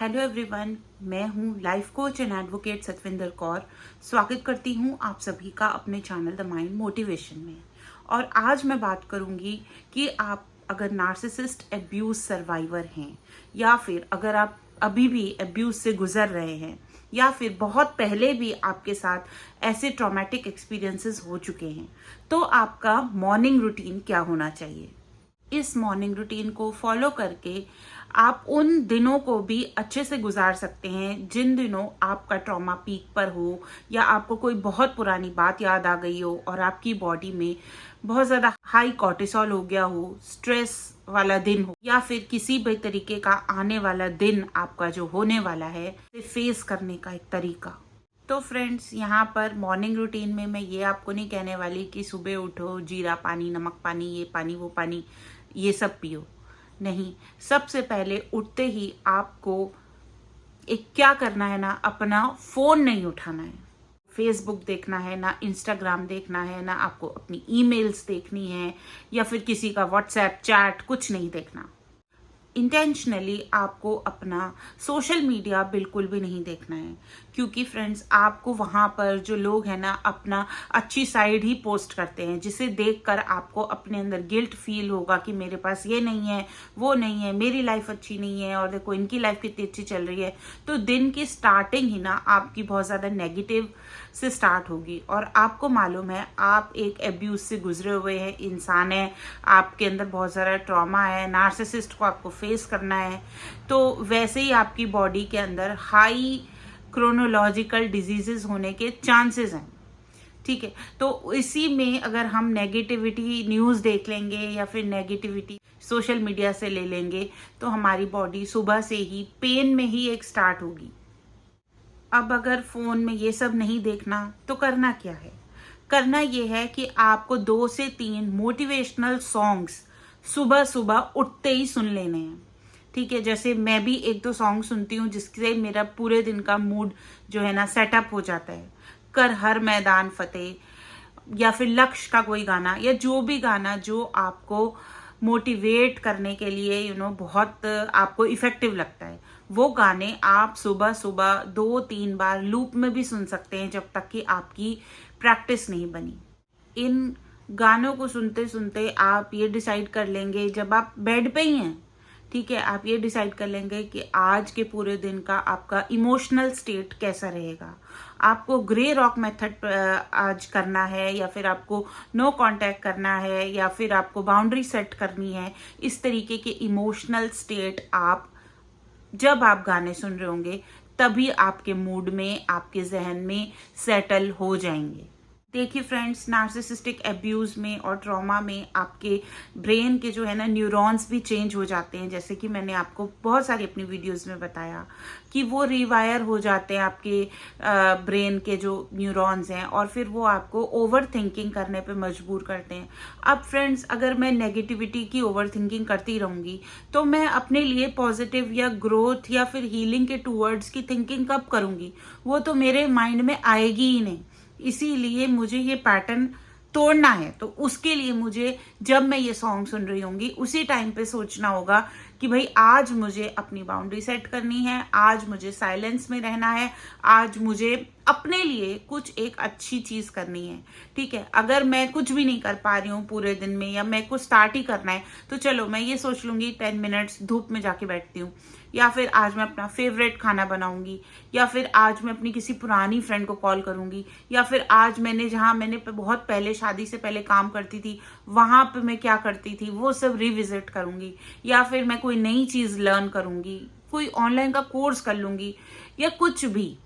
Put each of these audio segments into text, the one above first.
Hello everyone, मैं हूँ life coach and advocate Satwinder Kaur. स्वागत करती हूँ आप सभी का अपने चैनल द माइंड मोटिवेशन में। और आज मैं बात करूँगी कि आप अगर नार्सिसिस्ट एब्यूज सर्वाइवर हैं या फिर अगर आप अभी भी एब्यूज से गुजर रहे हैं या फिर बहुत पहले भी आपके साथ ऐसे ट्रॉमेटिक एक्सपीरियंसेस हो चुके हैं, तो आपका मॉर्निंग रूटीन क्या होना चाहिए। इस मॉर्निंग रूटीन को फॉलो करके आप उन दिनों को भी अच्छे से गुजार सकते हैं जिन दिनों आपका ट्रॉमा पीक पर हो या आपको कोई बहुत पुरानी बात याद आ गई हो और आपकी बॉडी में बहुत ज़्यादा हाई कॉर्टिसोल हो गया हो, स्ट्रेस वाला दिन हो या फिर किसी भी तरीके का आने वाला दिन आपका जो होने वाला है फेस करने का एक तरीका। तो फ्रेंड्स, यहाँ पर मॉर्निंग रूटीन में मैं ये आपको नहीं कहने वाली कि सुबह उठो जीरा पानी, नमक पानी, ये पानी वो पानी ये सब पियो। नहीं, सबसे पहले उठते ही आपको एक क्या करना है ना, अपना फोन नहीं उठाना है, फेसबुक देखना है ना, इंस्टाग्राम देखना है ना, आपको अपनी ईमेल्स देखनी है या फिर किसी का व्हाट्सएप चैट, कुछ नहीं देखना। इंटेंशनली आपको अपना सोशल मीडिया बिल्कुल भी नहीं देखना है, क्योंकि फ्रेंड्स आपको वहाँ पर जो लोग हैं ना अपना अच्छी साइड ही पोस्ट करते हैं, जिसे देखकर आपको अपने अंदर गिल्ट फील होगा कि मेरे पास ये नहीं है, वो नहीं है, मेरी लाइफ अच्छी नहीं है और देखो इनकी लाइफ कितनी अच्छी चल रही है। तो दिन की स्टार्टिंग ही ना आपकी बहुत ज़्यादा नेगेटिव से स्टार्ट होगी। और आपको मालूम है आप एक एब्यूज से गुजरे हुए हैं इंसान है, आपके अंदर बहुत सारा ट्रॉमा है, नार्सिसिस्ट को आपको फेस करना है, तो वैसे ही आपकी बॉडी के अंदर हाई क्रोनोलॉजिकल डिजीजेस होने के चांसेस हैं। ठीक है, तो इसी में अगर हम नेगेटिविटी न्यूज़ देख लेंगे या फिर नेगेटिविटी सोशल मीडिया से ले लेंगे तो हमारी बॉडी सुबह से ही पेन में ही एक स्टार्ट होगी। अब अगर फोन में ये सब नहीं देखना तो करना क्या है? करना ये है कि आपको 2 से 3 मोटिवेशनल सॉन्ग्स सुबह सुबह उठते ही सुन लेने हैं। ठीक है, जैसे मैं भी 1-2 सॉन्ग सुनती हूँ जिससे मेरा पूरे दिन का मूड जो है ना सेटअप हो जाता है। कर हर मैदान फतेह या फिर लक्ष्य का कोई गाना या जो भी गाना जो आपको मोटिवेट करने के लिए बहुत आपको इफेक्टिव लगता है, वो गाने आप सुबह सुबह 2-3 बार लूप में भी सुन सकते हैं जब तक कि आपकी प्रैक्टिस नहीं बनी। इन गानों को सुनते सुनते आप ये डिसाइड कर लेंगे, जब आप बेड पे ही हैं, ठीक है, आप ये डिसाइड कर लेंगे कि आज के पूरे दिन का आपका इमोशनल स्टेट कैसा रहेगा। आपको ग्रे रॉक मेथड आज करना है या फिर आपको नो कांटेक्ट करना है या फिर आपको बाउंड्री सेट करनी है। इस तरीके के इमोशनल स्टेट आप जब आप गाने सुन रहे होंगे तभी आपके मूड में, आपके जहन में सेटल हो जाएंगे। देखिए फ्रेंड्स, नार्सिसिस्टिक एब्यूज में और ट्रॉमा में आपके ब्रेन के जो है ना न्यूरॉन्स भी चेंज हो जाते हैं, जैसे कि मैंने आपको बहुत सारी अपनी वीडियोस में बताया कि वो रिवायर हो जाते हैं आपके ब्रेन के जो न्यूरॉन्स हैं और फिर वो आपको ओवर थिंकिंग करने पे मजबूर करते हैं। अब फ्रेंड्स, अगर मैं नेगेटिविटी की ओवर थिंकिंग करती रहूंगी तो मैं अपने लिए पॉजिटिव या ग्रोथ या फिर हीलिंग के टूवर्ड्स की थिंकिंग कब करूंगी? वो तो मेरे माइंड में आएगी ही नहीं। इसीलिए मुझे ये पैटर्न तोड़ना है, तो उसके लिए मुझे जब मैं ये सॉन्ग सुन रही होंगी उसी टाइम पे सोचना होगा कि भाई आज मुझे अपनी बाउंड्री सेट करनी है, आज मुझे साइलेंस में रहना है, आज मुझे अपने लिए कुछ एक अच्छी चीज करनी है। ठीक है, अगर मैं कुछ भी नहीं कर पा रही हूँ पूरे दिन में या मैं कुछ स्टार्ट ही करना है तो चलो मैं ये सोच लूंगी 10 मिनट्स धूप में जाके बैठती हूँ, या फिर आज मैं अपना फेवरेट खाना बनाऊंगी, या फिर आज मैं अपनी किसी पुरानी फ्रेंड को कॉल करूंगी, या फिर आज मैंने बहुत पहले शादी से पहले काम करती थी वहां पे मैं क्या करती थी वो सब रिविजिट करूंगी, या फिर मैं कोई नई चीज लर्न करूंगी, कोई ऑनलाइन का कोर्स कर लूंगी या कुछ भी।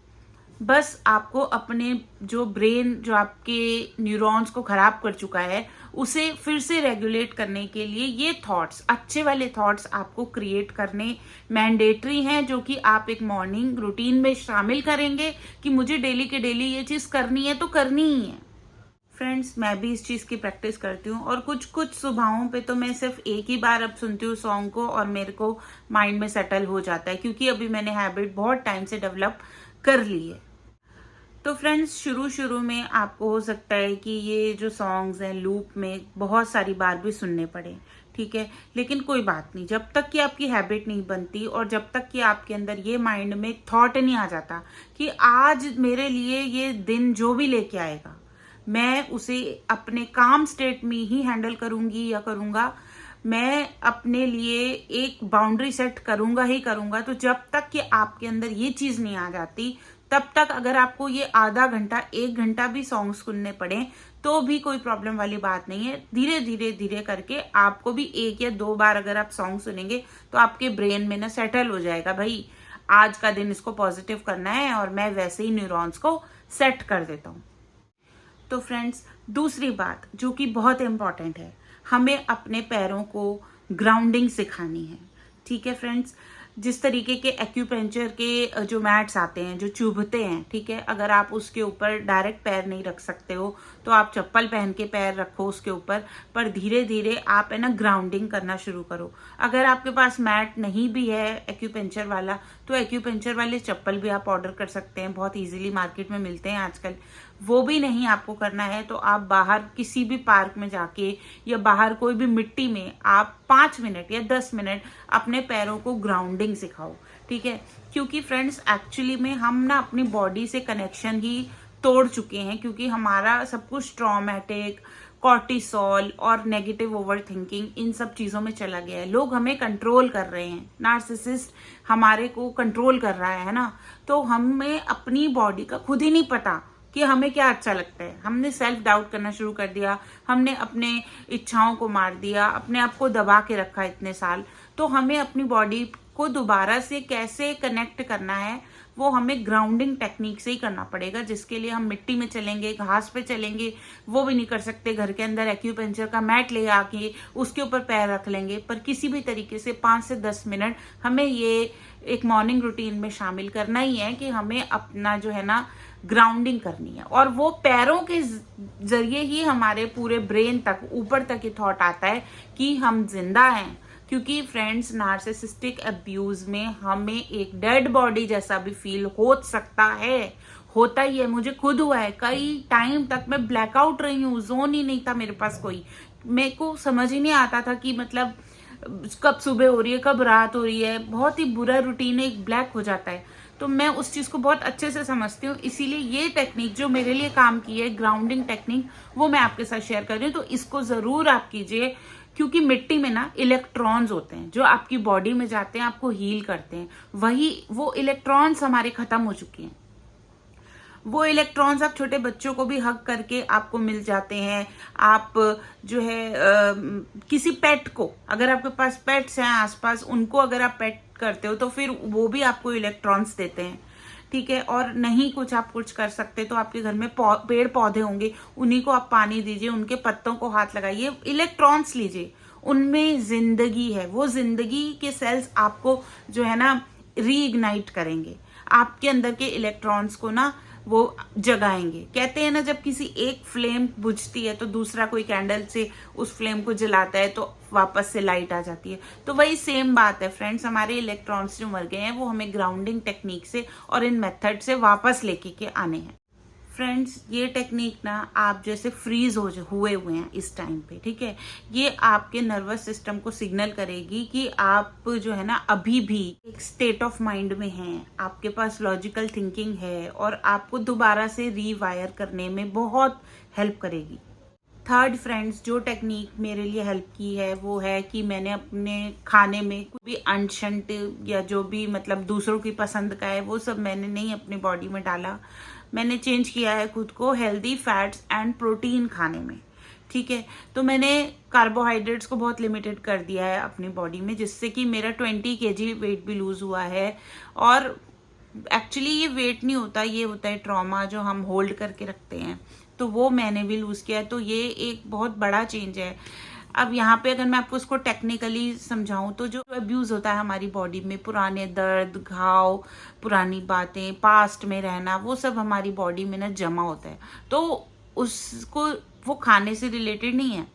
बस आपको अपने जो ब्रेन जो आपके न्यूरॉन्स को खराब कर चुका है उसे फिर से रेगुलेट करने के लिए ये थॉट्स, अच्छे वाले थॉट्स आपको क्रिएट करने मैंडेटरी हैं, जो कि आप एक मॉर्निंग रूटीन में शामिल करेंगे कि मुझे डेली के डेली ये चीज करनी है तो करनी ही है। फ्रेंड्स, मैं भी इस चीज की प्रैक्टिस करती हूँ और कुछ कुछ सुबहों पे तो मैं सिर्फ एक ही बार अब सुनती हूँ सॉन्ग को और मेरे को माइंड में सेटल हो जाता है, क्योंकि अभी मैंने हैबिट बहुत टाइम से डेवलप कर ली है। तो फ्रेंड्स, शुरू में आपको हो सकता है कि ये जो सॉन्ग्स हैं लूप में बहुत सारी बार भी सुनने पड़े। ठीक है। लेकिन कोई बात नहीं, जब तक कि आपकी हैबिट नहीं बनती और जब तक कि आपके अंदर ये माइंड में थॉट नहीं आ जाता कि आज मेरे लिए ये दिन जो भी लेके आएगा मैं उसे अपने काम स्टेट में ही हैंडल करूंगी या करूंगा, मैं अपने लिए एक बाउंड्री सेट करूंगा ही करूंगा। तो जब तक कि आपके अंदर ये चीज नहीं आ जाती, तब तक अगर आपको ये आधा घंटा 1 घंटा भी सॉन्ग सुनने पड़े तो भी कोई प्रॉब्लम वाली बात नहीं है। धीरे धीरे धीरे करके आपको भी 1 या 2 बार अगर आप सॉन्ग सुनेंगे तो आपके ब्रेन में ना सेटल हो जाएगा, भाई आज का दिन इसको पॉजिटिव करना है, और मैं वैसे ही न्यूरॉन्स को सेट कर देता हूँ। तो फ्रेंड्स, दूसरी बात जो कि बहुत इंपॉर्टेंट है, हमें अपने पैरों को ग्राउंडिंग सिखानी है। ठीक है फ्रेंड्स, जिस तरीके के एक्यूपेंचर के जो मैट्स आते हैं जो चुभते हैं, ठीक है, अगर आप उसके ऊपर डायरेक्ट पैर नहीं रख सकते हो तो आप चप्पल पहन के पैर रखो उसके ऊपर, पर धीरे धीरे आप है ना ग्राउंडिंग करना शुरू करो। अगर आपके पास मैट नहीं भी है एक्यूपेंचर वाला तो एक्यूपेंचर वाले चप्पल भी आप ऑर्डर कर सकते हैं, बहुत इजीली मार्केट में मिलते हैं आजकल। वो भी नहीं आपको करना है तो आप बाहर किसी भी पार्क में जाके या बाहर कोई भी मिट्टी में आप 5 मिनट या 10 मिनट अपने पैरों को ग्राउंडिंग सिखाओ। ठीक है, क्योंकि फ्रेंड्स एक्चुअली में हम ना अपनी बॉडी से कनेक्शन ही तोड़ चुके हैं, क्योंकि हमारा सब कुछ ट्रॉमेटिक, कॉर्टिसोल और नेगेटिव ओवर थिंकिंग इन सब चीजों में चला गया है। लोग हमें कंट्रोल कर रहे हैं, नार्सिसिस्ट हमारे को कंट्रोल कर रहा है ना। तो हमें अपनी बॉडी का खुद ही नहीं पता कि हमें क्या अच्छा लगता है। हमने सेल्फ डाउट करना शुरू कर दिया, हमने अपने इच्छाओं को मार दिया, अपने आप को दबा के रखा इतने साल। तो हमें अपनी बॉडी को दोबारा से कैसे कनेक्ट करना है वो हमें ग्राउंडिंग टेक्निक से ही करना पड़ेगा, जिसके लिए हम मिट्टी में चलेंगे, घास पे चलेंगे, वो भी नहीं कर सकते। घर के अंदर एक्यूपेंचर का मैट ले आके उसके ऊपर पैर रख लेंगे, पर किसी भी तरीके से 5 से 10 मिनट हमें ये एक मॉर्निंग रूटीन में शामिल करना ही है कि हमें अपना जो है ना ग्राउंडिंग करनी है। और वो पैरों के जरिए ही हमारे पूरे ब्रेन तक, ऊपर तक ये थॉट आता है कि हम जिंदा हैं। क्योंकि फ्रेंड्स, नार्सिसिस्टिक अब्यूज में हमें एक डेड बॉडी जैसा भी फील हो सकता है, होता ही है। मुझे खुद हुआ है, कई टाइम तक मैं ब्लैकआउट रही हूँ, जोन ही नहीं था मेरे पास कोई, मेरे को समझ ही नहीं आता था कि मतलब कब सुबह हो रही है कब रात हो रही है, बहुत ही बुरा रूटीन एक ब्लैक हो जाता है। तो मैं उस चीज को बहुत अच्छे से समझती हूँ, इसीलिए ये टेक्निक जो मेरे लिए काम की है, ग्राउंडिंग टेक्निक, वो मैं आपके साथ शेयर कर रही हूँ। तो इसको जरूर आप कीजिए, क्योंकि मिट्टी में ना इलेक्ट्रॉन्स होते हैं जो आपकी बॉडी में जाते हैं, आपको हील करते हैं। वही वो इलेक्ट्रॉन्स हमारे खत्म हो चुके हैं। वो इलेक्ट्रॉन्स आप छोटे बच्चों को भी हग करके आपको मिल जाते हैं। आप जो है किसी पेट को, अगर आपके पास पेट्स हैं आसपास, उनको अगर आप पेट करते हो तो फिर वो भी आपको इलेक्ट्रॉन्स देते हैं। ठीक है, और नहीं कुछ आप कुछ कर सकते तो आपके घर में पेड़ पौधे होंगे, उन्हीं को आप पानी दीजिए, उनके पत्तों को हाथ लगाइए, इलेक्ट्रॉन्स लीजिए, उनमें जिंदगी है। वो जिंदगी के सेल्स आपको जो है ना रीइग्नाइट करेंगे, आपके अंदर के इलेक्ट्रॉन्स को ना वो जगाएंगे। कहते हैं ना, जब किसी एक फ्लेम बुझती है तो दूसरा कोई कैंडल से उस फ्लेम को जलाता है तो वापस से लाइट आ जाती है। तो वही सेम बात है फ्रेंड्स, हमारे इलेक्ट्रॉन्स जो मर गए हैं वो हमें ग्राउंडिंग टेक्निक से और इन मेथड से वापस लेके के आने हैं। फ्रेंड्स, ये टेक्निक ना आप जैसे फ्रीज हुए हैं इस टाइम पे, ठीक है, ये आपके नर्वस सिस्टम को सिग्नल करेगी कि आप जो है ना अभी भी एक स्टेट ऑफ माइंड में हैं, आपके पास लॉजिकल थिंकिंग है और आपको दोबारा से रीवायर करने में बहुत हेल्प करेगी। थर्ड फ्रेंड्स, जो टेक्निक मेरे लिए हेल्प की है वो है कि मैंने अपने खाने में कोई भी अनशंट या जो भी मतलब दूसरों की पसंद का है वो सब मैंने नहीं अपनी बॉडी में डाला। मैंने चेंज किया है खुद को हेल्दी फैट्स एंड प्रोटीन खाने में। ठीक है, तो मैंने कार्बोहाइड्रेट्स को बहुत लिमिटेड कर दिया है अपनी बॉडी में, जिससे कि मेरा 20 kg वेट भी लूज हुआ है। और एक्चुअली ये वेट नहीं होता, ये होता है ट्रॉमा जो हम होल्ड करके रखते हैं, तो वो मैंने भी लूज किया है। तो ये एक बहुत बड़ा चेंज है। अब यहाँ पे अगर मैं आपको इसको टेक्निकली समझाऊं तो जो अब्यूज होता है हमारी बॉडी में, पुराने दर्द, घाव, पुरानी बातें, पास्ट में रहना, वो सब हमारी बॉडी में ना जमा होता है। तो उसको वो खाने से रिलेटेड नहीं है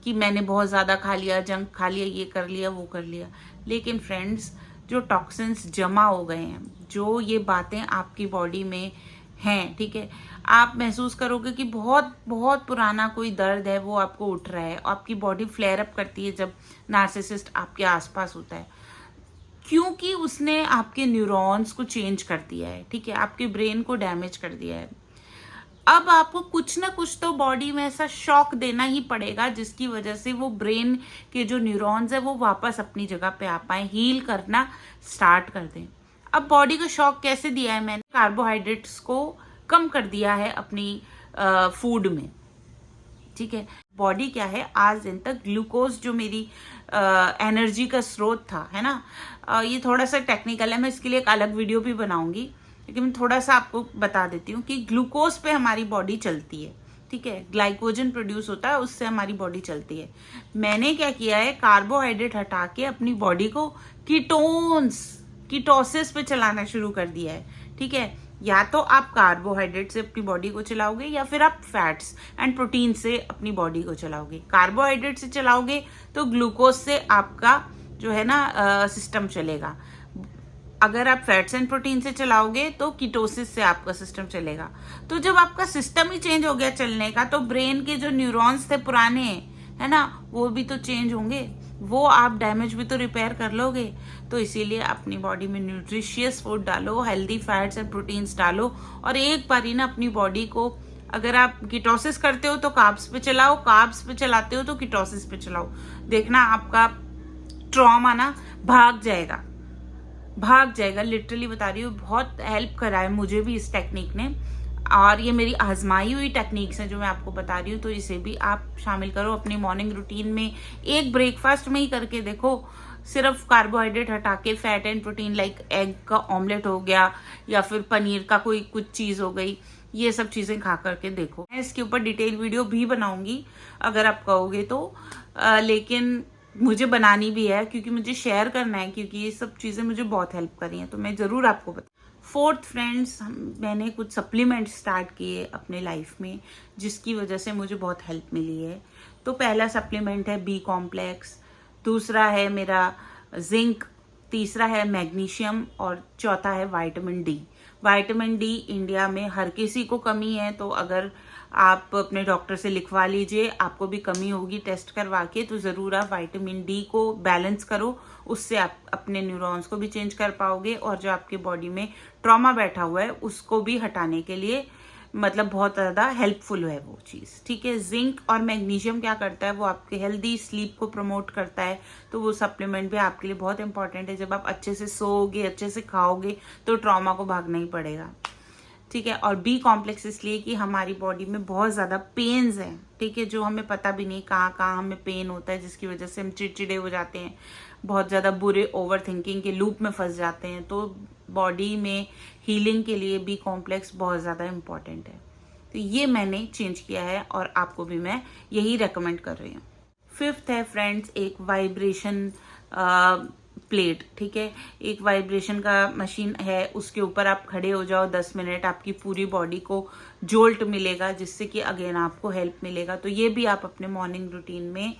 कि मैंने बहुत ज्यादा खा लिया, जंक खा लिया, ये कर लिया, वो कर लिया। लेकिन फ्रेंड्स, जो टॉक्सिन्स जमा हो गए हैं, जो ये बातें आपकी बॉडी में हैं, ठीक है, आप महसूस करोगे कि बहुत बहुत पुराना कोई दर्द है वो आपको उठ रहा है, आपकी बॉडी फ्लेयर अप करती है जब नार्सिसिस्ट आपके आसपास होता है, क्योंकि उसने आपके न्यूरॉन्स को चेंज कर दिया है, ठीक है, आपके ब्रेन को डैमेज कर दिया है। अब आपको कुछ ना कुछ तो बॉडी में ऐसा शॉक देना ही पड़ेगा जिसकी वजह से वो ब्रेन के जो न्यूरॉन्स है वो वापस अपनी जगह पे आ पाए, हील करना स्टार्ट कर दें। अब बॉडी को शॉक कैसे दिया है मैंने? कार्बोहाइड्रेट्स को कम कर दिया है अपनी फूड में, ठीक है। बॉडी क्या है, आज दिन तक ग्लूकोज जो मेरी एनर्जी का स्रोत था, है ना, ये थोड़ा सा टेक्निकल है, मैं इसके लिए एक अलग वीडियो भी बनाऊंगी, लेकिन मैं थोड़ा सा आपको बता देती हूँ कि ग्लूकोज पे हमारी बॉडी चलती है, ठीक है, ग्लाइकोजन प्रोड्यूस होता है, उससे हमारी बॉडी चलती है। मैंने क्या किया है, कार्बोहाइड्रेट हटा के अपनी बॉडी को कीटोसिस पे चलाना शुरू कर दिया है, ठीक है। या तो आप कार्बोहाइड्रेट से अपनी बॉडी को चलाओगे या फिर आप फैट्स एंड प्रोटीन से अपनी बॉडी को चलाओगे। कार्बोहाइड्रेट से चलाओगे तो ग्लूकोज से आपका जो है ना सिस्टम चलेगा, अगर आप फैट्स एंड प्रोटीन से चलाओगे तो कीटोसिस से आपका सिस्टम चलेगा। तो जब आपका सिस्टम ही चेंज हो गया चलने का, तो ब्रेन के जो न्यूरॉन्स थे पुराने, है ना, वो भी तो चेंज होंगे, वो आप डैमेज भी तो रिपेयर कर लोगे। तो इसीलिए अपनी बॉडी में न्यूट्रिशियस फूड डालो, हेल्दी फैट्स एंड प्रोटीन्स डालो, और एक बार ही ना अपनी बॉडी को, अगर आप कीटोसिस करते हो तो कार्ब्स पे चलाओ, कार्ब्स पे चलाते हो तो कीटोसिस पे चलाओ, देखना आपका ट्रॉमा ना भाग जाएगा, भाग जाएगा। लिटरली बता रही हूँ, बहुत हेल्प करा है मुझे भी इस टेक्निक ने, और ये मेरी आजमाई हुई टेक्निक्स हैं जो मैं आपको बता रही हूँ। तो इसे भी आप शामिल करो अपनी मॉर्निंग रूटीन में, एक ब्रेकफास्ट में ही करके देखो, सिर्फ कार्बोहाइड्रेट हटा के fat and protein, like egg का ऑमलेट हो गया या फिर पनीर का कोई कुछ चीज़ हो गई, ये सब चीज़ें खा करके देखो। मैं इसके ऊपर डिटेल वीडियो भी बनाऊंगी अगर आप कहोगे तो, लेकिन मुझे बनानी भी है क्योंकि मुझे शेयर करना है, क्योंकि ये सब चीज़ें मुझे बहुत हेल्प करी हैं, तो मैं ज़रूर आपको बता। फोर्थ फ्रेंड्स, मैंने कुछ सप्लीमेंट्स स्टार्ट किए अपने लाइफ में जिसकी वजह से मुझे बहुत हेल्प मिली है। तो पहला सप्लीमेंट है बी कॉम्प्लेक्स, दूसरा है मेरा जिंक, तीसरा है मैग्नीशियम, और चौथा है vitamin D. Vitamin D India में हर किसी को कमी है, तो अगर आप अपने डॉक्टर से लिखवा लीजिए, आपको भी कमी होगी टेस्ट करवा के, तो ज़रूर आप विटामिन डी को बैलेंस करो, उससे आप अपने न्यूरॉन्स को भी चेंज कर पाओगे, और जो आपके बॉडी में ट्रॉमा बैठा हुआ है उसको भी हटाने के लिए मतलब बहुत ज़्यादा हेल्पफुल है वो चीज़, ठीक है। जिंक और मैग्नीशियम क्या करता है, वो आपके हेल्दी स्लीप को प्रमोट करता है, तो वो सप्लीमेंट भी आपके लिए बहुत इंपॉर्टेंट है। जब आप अच्छे से सोओगे, अच्छे से खाओगे, तो ट्रॉमा को भागना ही पड़ेगा, ठीक है। और बी कॉम्प्लेक्स इसलिए कि हमारी बॉडी में बहुत ज़्यादा पेन्स हैं, ठीक है, जो हमें पता भी नहीं कहाँ कहाँ हमें पेन होता है, जिसकी वजह से हम चिड़चिड़े हो जाते हैं, बहुत ज़्यादा बुरे ओवर थिंकिंग के लूप में फंस जाते हैं। तो बॉडी में हीलिंग के लिए बी कॉम्प्लेक्स बहुत ज़्यादा इम्पॉर्टेंट है। तो ये मैंने चेंज किया है और आपको भी मैं यही रेकमेंड कर रही हूँ। फिफ्थ है फ्रेंड्स, एक वाइब्रेशन प्लेट, ठीक है, एक वाइब्रेशन का मशीन है, उसके ऊपर आप खड़े हो जाओ 10 मिनट, आपकी पूरी बॉडी को जोल्ट मिलेगा, जिससे कि अगेन आपको हेल्प मिलेगा। तो ये भी आप अपने मॉर्निंग रूटीन में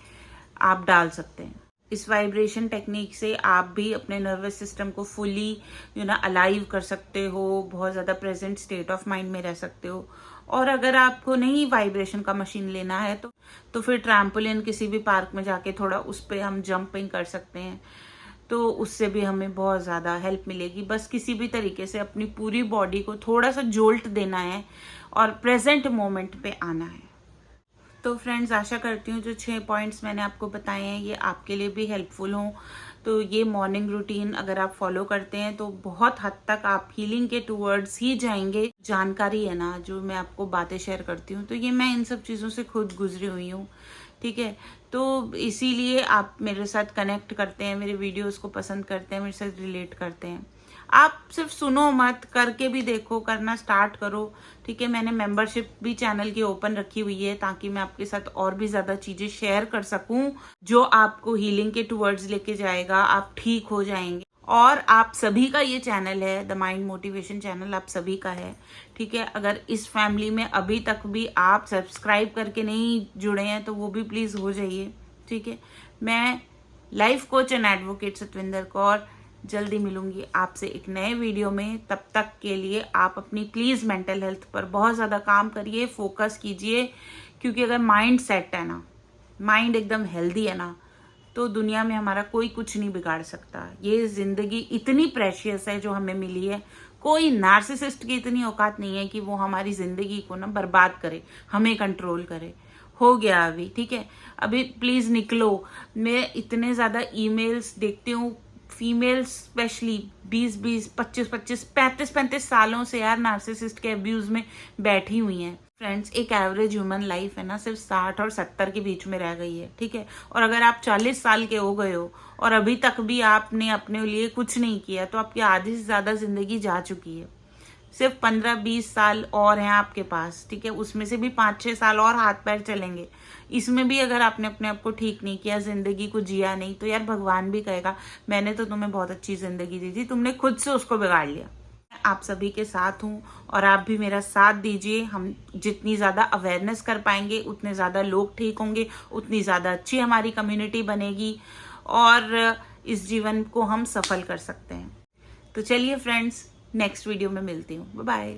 आप डाल सकते हैं। इस वाइब्रेशन टेक्निक से आप भी अपने नर्वस सिस्टम को फुली अलाइव कर सकते हो, बहुत ज़्यादा प्रेजेंट स्टेट ऑफ माइंड में रह सकते हो। और अगर आपको नहीं वाइब्रेशन का मशीन लेना है तो फिर ट्रैम्पोलिन किसी भी पार्क में जाके थोड़ा उस पर हम जंपिंग कर सकते हैं, तो उससे भी हमें बहुत ज़्यादा हेल्प मिलेगी। बस किसी भी तरीके से अपनी पूरी बॉडी को थोड़ा सा जोल्ट देना है और प्रेजेंट मोमेंट पे आना है। तो फ्रेंड्स, आशा करती हूँ जो 6 पॉइंट्स मैंने आपको बताए हैं ये आपके लिए भी हेल्पफुल हों। तो ये मॉर्निंग रूटीन अगर आप फॉलो करते हैं तो बहुत हद तक आप हीलिंग के टूवर्ड्स ही जाएंगे। जानकारी है ना जो मैं आपको बातें शेयर करती हूँ, तो ये मैं इन सब चीज़ों से खुद गुजरी हुई हूँ, ठीक है। तो इसीलिए आप मेरे साथ कनेक्ट करते हैं, मेरे वीडियोस को पसंद करते हैं, मेरे साथ रिलेट करते हैं। आप सिर्फ सुनो मत, करके भी देखो, करना स्टार्ट करो, ठीक है। मैंने मेंबरशिप भी चैनल की ओपन रखी हुई है ताकि मैं आपके साथ और भी ज़्यादा चीज़ें शेयर कर सकूं जो आपको हीलिंग के टूवर्ड्स लेके जाएगा, आप ठीक हो जाएंगे। और आप सभी का ये चैनल है, द माइंड मोटिवेशन चैनल आप सभी का है, ठीक है। अगर इस फैमिली में अभी तक भी आप सब्सक्राइब करके नहीं जुड़े हैं तो वो भी प्लीज़ हो जाइए, ठीक है। मैं life coach and advocate Satwinder Kaur जल्दी मिलूंगी आपसे एक नए वीडियो में। तब तक के लिए आप अपनी प्लीज़ मेंटल हेल्थ पर बहुत ज़्यादा काम करिए, फोकस कीजिए, क्योंकि अगर माइंड सेट है ना, माइंड एकदम हेल्दी है ना, तो दुनिया में हमारा कोई कुछ नहीं बिगाड़ सकता। ये ज़िंदगी इतनी प्रेशियस है जो हमें मिली है। कोई नार्सिसिस्ट की इतनी औकात नहीं है कि वो हमारी ज़िंदगी को ना बर्बाद करे, हमें कंट्रोल करे। हो गया अभी, ठीक है, अभी प्लीज़ निकलो। मैं इतने ज़्यादा ईमेल्स देखती हूँ, फीमेल्स स्पेशली 20-20, 25-25, 35-35 सालों से यार नार्सिसिस्ट के अब्यूज में बैठी हुई हैं। फ्रेंड्स, एक एवरेज ह्यूमन लाइफ है ना सिर्फ 60 और 70 के बीच में रह गई है, ठीक है। और अगर आप 40 साल के हो गए हो और अभी तक भी आपने अपने लिए कुछ नहीं किया, तो आपकी आधी से ज्यादा जिंदगी जा चुकी है। सिर्फ 15-20 साल और हैं आपके पास, ठीक है। उसमें से भी 5-6 साल और हाथ पैर चलेंगे। इसमें भी अगर आपने अपने आप को ठीक नहीं किया, जिंदगी को जिया नहीं, तो यार भगवान भी कहेगा मैंने तो तुम्हें बहुत अच्छी जिंदगी दी थी, तुमने खुद से उसको बिगाड़ लिया। आप सभी के साथ हूँ और आप भी मेरा साथ दीजिए। हम जितनी ज़्यादा अवेयरनेस कर पाएंगे उतने ज़्यादा लोग ठीक होंगे, उतनी ज़्यादा अच्छी हमारी कम्युनिटी बनेगी और इस जीवन को हम सफल कर सकते हैं। तो चलिए फ्रेंड्स, नेक्स्ट वीडियो में मिलती हूँ। Bye bye.